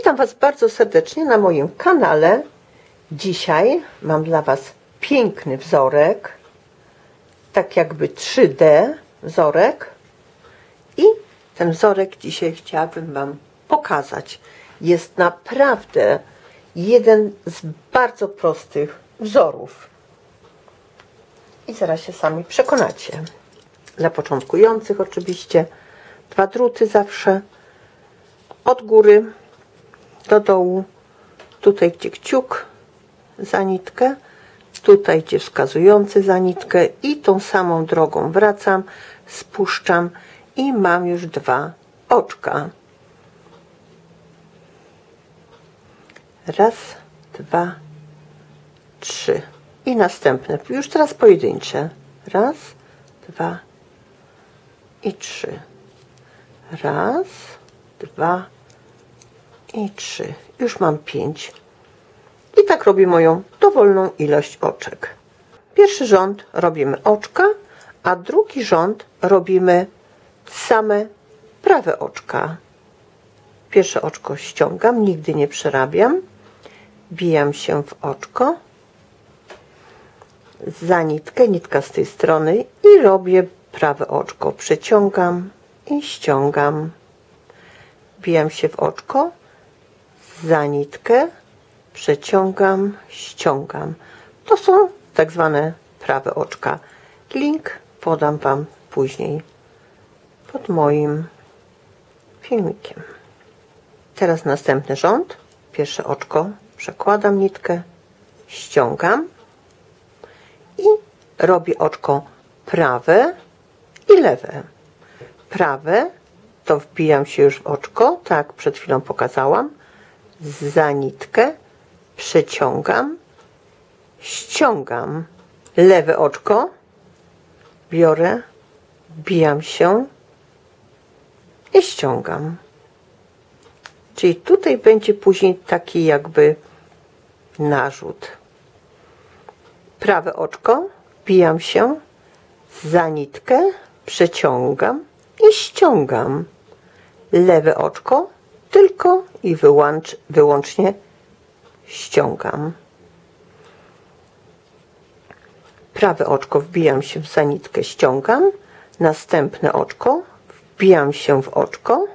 Witam Was bardzo serdecznie na moim kanale. Dzisiaj mam dla Was piękny wzorek, tak jakby 3D wzorek, i ten wzorek dzisiaj chciałabym Wam pokazać. Jest naprawdę jeden z bardzo prostych wzorów i zaraz się sami przekonacie. Dla początkujących oczywiście 2 druty zawsze od góry do dołu, tutaj gdzie kciuk za nitkę, tutaj gdzie wskazujący za nitkę, i tą samą drogą wracam, spuszczam i mam już 2 oczka. Raz, 2, 3 i następne, już teraz pojedyncze. Raz, 2 i 3. Raz, 2 i 3. Już mam 5. I tak robię moją dowolną ilość oczek. Pierwszy rząd robimy oczka, a drugi rząd robimy same prawe oczka. Pierwsze oczko ściągam, nigdy nie przerabiam. Wbijam się w oczko, za nitkę, nitka z tej strony, i robię prawe oczko. Przeciągam i ściągam. Wbijam się w oczko, za nitkę, przeciągam, ściągam. To są tak zwane prawe oczka. Link podam Wam później pod moim filmikiem. Teraz następny rząd. Pierwsze oczko, przekładam nitkę, ściągam i robię oczko prawe i lewe. Prawe to wbijam się już w oczko, tak przed chwilą pokazałam, za nitkę, przeciągam, ściągam. Lewe oczko biorę, wbijam się i ściągam. Czyli tutaj będzie później taki jakby narzut. Prawe oczko, wbijam się, za nitkę, przeciągam i ściągam. Lewe oczko tylko i wyłącznie ściągam. Prawe oczko, wbijam się za nitkę, ściągam. Następne oczko, wbijam się w oczko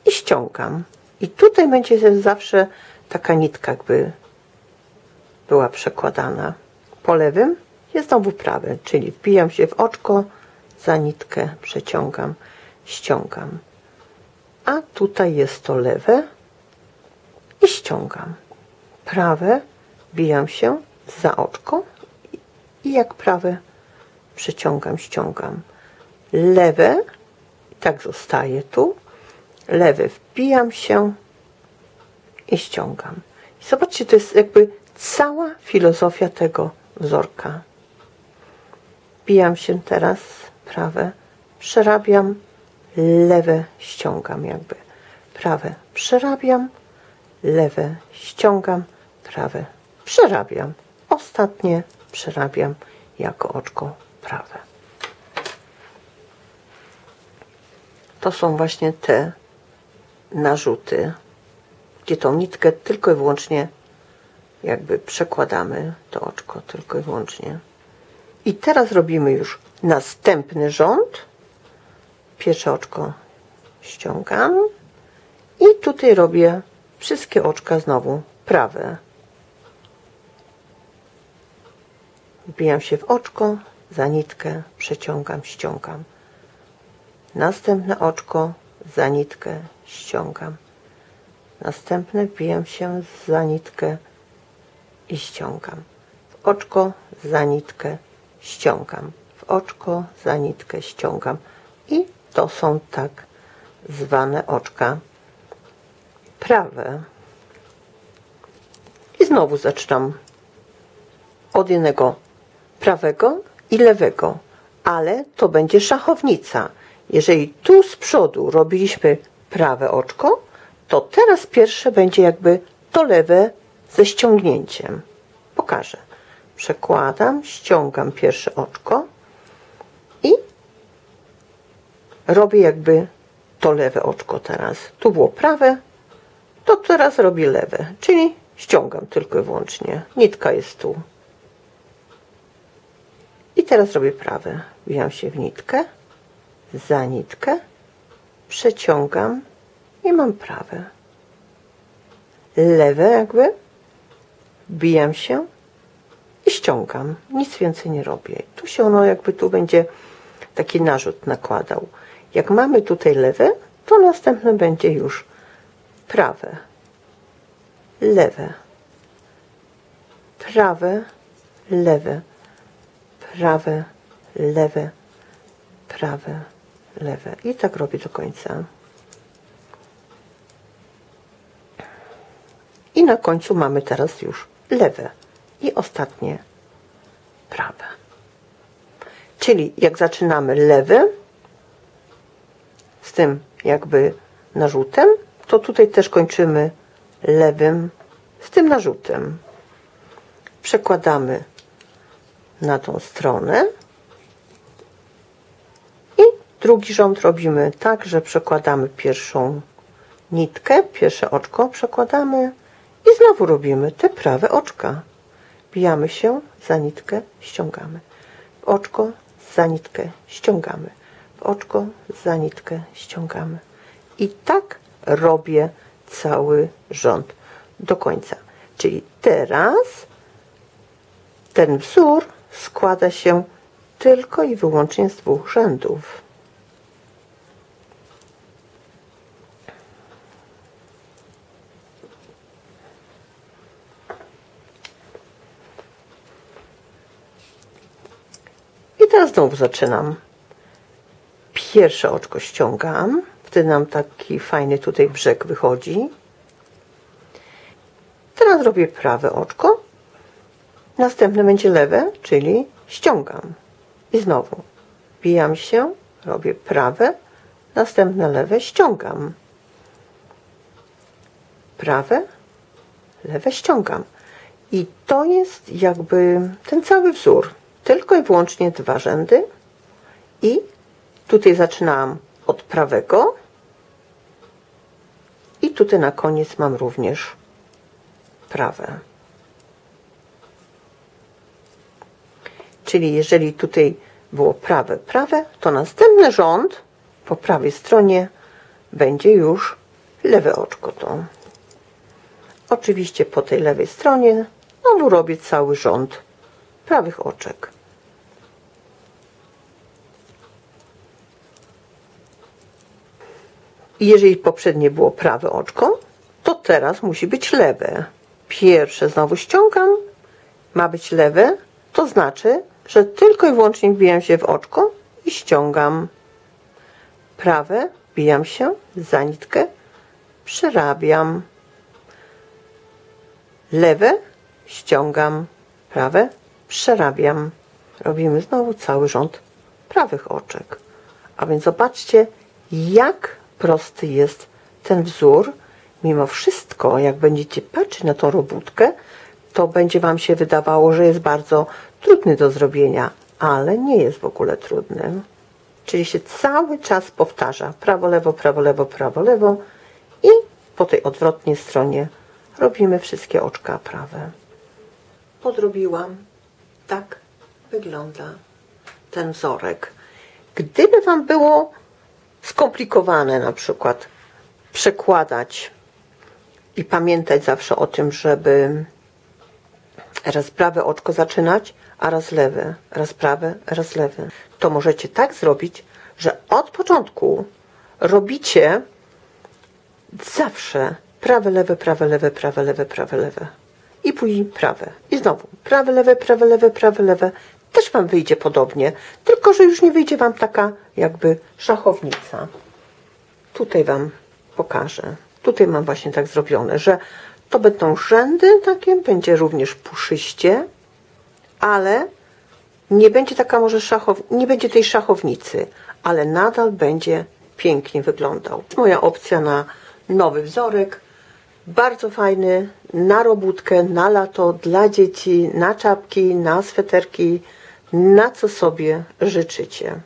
i ściągam. I tutaj będzie zawsze taka nitka jakby była przekładana. Po lewym jest znowu prawe, czyli wbijam się w oczko, za nitkę, przeciągam, ściągam. A tutaj jest to lewe i ściągam. Prawe, wbijam się za oczko i jak prawe przeciągam, ściągam. Lewe, tak zostaje tu. Lewe, wbijam się i ściągam. I zobaczcie, to jest jakby cała filozofia tego wzorka. Wbijam się teraz, prawe, przerabiam, lewe ściągam jakby. Prawe przerabiam, lewe ściągam, prawe przerabiam. Ostatnie przerabiam jako oczko prawe. To są właśnie te narzuty, gdzie tą nitkę tylko i wyłącznie jakby przekładamy, to oczko tylko i wyłącznie. I teraz robimy już następny rząd. Pierwsze oczko ściągam i tutaj robię wszystkie oczka znowu prawe. Wbijam się w oczko, za nitkę, przeciągam, ściągam. Następne oczko, za nitkę, ściągam. Następne, wbijam się za nitkę i ściągam. W oczko, za nitkę, ściągam. W oczko, za nitkę, ściągam. I to są tak zwane oczka prawe. I znowu zaczynam od jednego prawego i lewego, ale to będzie szachownica. Jeżeli tu z przodu robiliśmy prawe oczko, to teraz pierwsze będzie jakby to lewe ze ściągnięciem. Pokażę. Przekładam, ściągam pierwsze oczko i robię jakby to lewe oczko teraz. Tu było prawe, to teraz robię lewe, czyli ściągam tylko i wyłącznie. Nitka jest tu. I teraz robię prawe. Wbijam się w nitkę, za nitkę, przeciągam i mam prawe. Lewe jakby, wbijam się i ściągam. Nic więcej nie robię. Tu się ono jakby tu będzie taki narzut nakładał. Jak mamy tutaj lewe, to następne będzie już prawe, lewe, prawe, lewe, prawe, lewe, prawe, lewe. I tak robię do końca. I na końcu mamy teraz już lewe i ostatnie prawe. Czyli jak zaczynamy lewy z tym jakby narzutem, to tutaj też kończymy lewym z tym narzutem. Przekładamy na tą stronę i drugi rząd robimy tak, że przekładamy pierwszą nitkę, pierwsze oczko przekładamy i znowu robimy te prawe oczka. Wbijamy się, za nitkę ściągamy. W oczko, za nitkę ściągamy. W oczko, za nitkę ściągamy. I tak robię cały rząd do końca. Czyli teraz ten wzór składa się tylko i wyłącznie z dwóch rzędów. I teraz znowu zaczynam. Pierwsze oczko ściągam, wtedy nam taki fajny tutaj brzeg wychodzi. Teraz robię prawe oczko, następne będzie lewe, czyli ściągam. I znowu wbijam się, robię prawe, następne lewe, ściągam. Prawe, lewe, ściągam. I to jest jakby ten cały wzór. Tylko i wyłącznie dwa rzędy. I tutaj zaczynałam od prawego. I tutaj na koniec mam również prawe. Czyli jeżeli tutaj było prawe, prawe, to następny rząd po prawej stronie będzie już lewe oczko to. Oczywiście po tej lewej stronie znowu robię cały rząd prawych oczek. I jeżeli poprzednie było prawe oczko, to teraz musi być lewe. Pierwsze znowu ściągam, ma być lewe, to znaczy, że tylko i wyłącznie wbijam się w oczko i ściągam. Prawe, wbijam się za nitkę, przerabiam. Lewe, ściągam. Prawe, przerabiam. Robimy znowu cały rząd prawych oczek. A więc zobaczcie, jak prosty jest ten wzór. Mimo wszystko, jak będziecie patrzeć na tą robótkę, to będzie wam się wydawało, że jest bardzo trudny do zrobienia, ale nie jest w ogóle trudny. Czyli się cały czas powtarza prawo, lewo, prawo, lewo, prawo, lewo i po tej odwrotnej stronie robimy wszystkie oczka prawe. Podrobiłam. Tak wygląda ten wzorek. Gdyby wam było skomplikowane na przykład przekładać i pamiętać zawsze o tym, żeby raz prawe oczko zaczynać, a raz lewe, raz prawe, raz lewe, to możecie tak zrobić, że od początku robicie zawsze prawe, lewe, prawe, lewe, prawe, lewe, prawe, lewe i później prawe. I znowu prawe, lewe, prawe, lewe, prawe, lewe. Też wam wyjdzie podobnie, tylko że już nie wyjdzie wam taka jakby szachownica. Tutaj wam pokażę. Tutaj mam właśnie tak zrobione, że to będą rzędy takie, będzie również puszyście, ale nie będzie taka może nie będzie tej szachownicy, ale nadal będzie pięknie wyglądał. Moja opcja na nowy wzorek, bardzo fajny, na robótkę, na lato, dla dzieci, na czapki, na sweterki, na co sobie życzycie.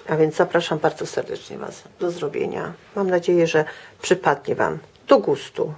A więc zapraszam bardzo serdecznie Was do zrobienia. Mam nadzieję, że przypadnie Wam do gustu.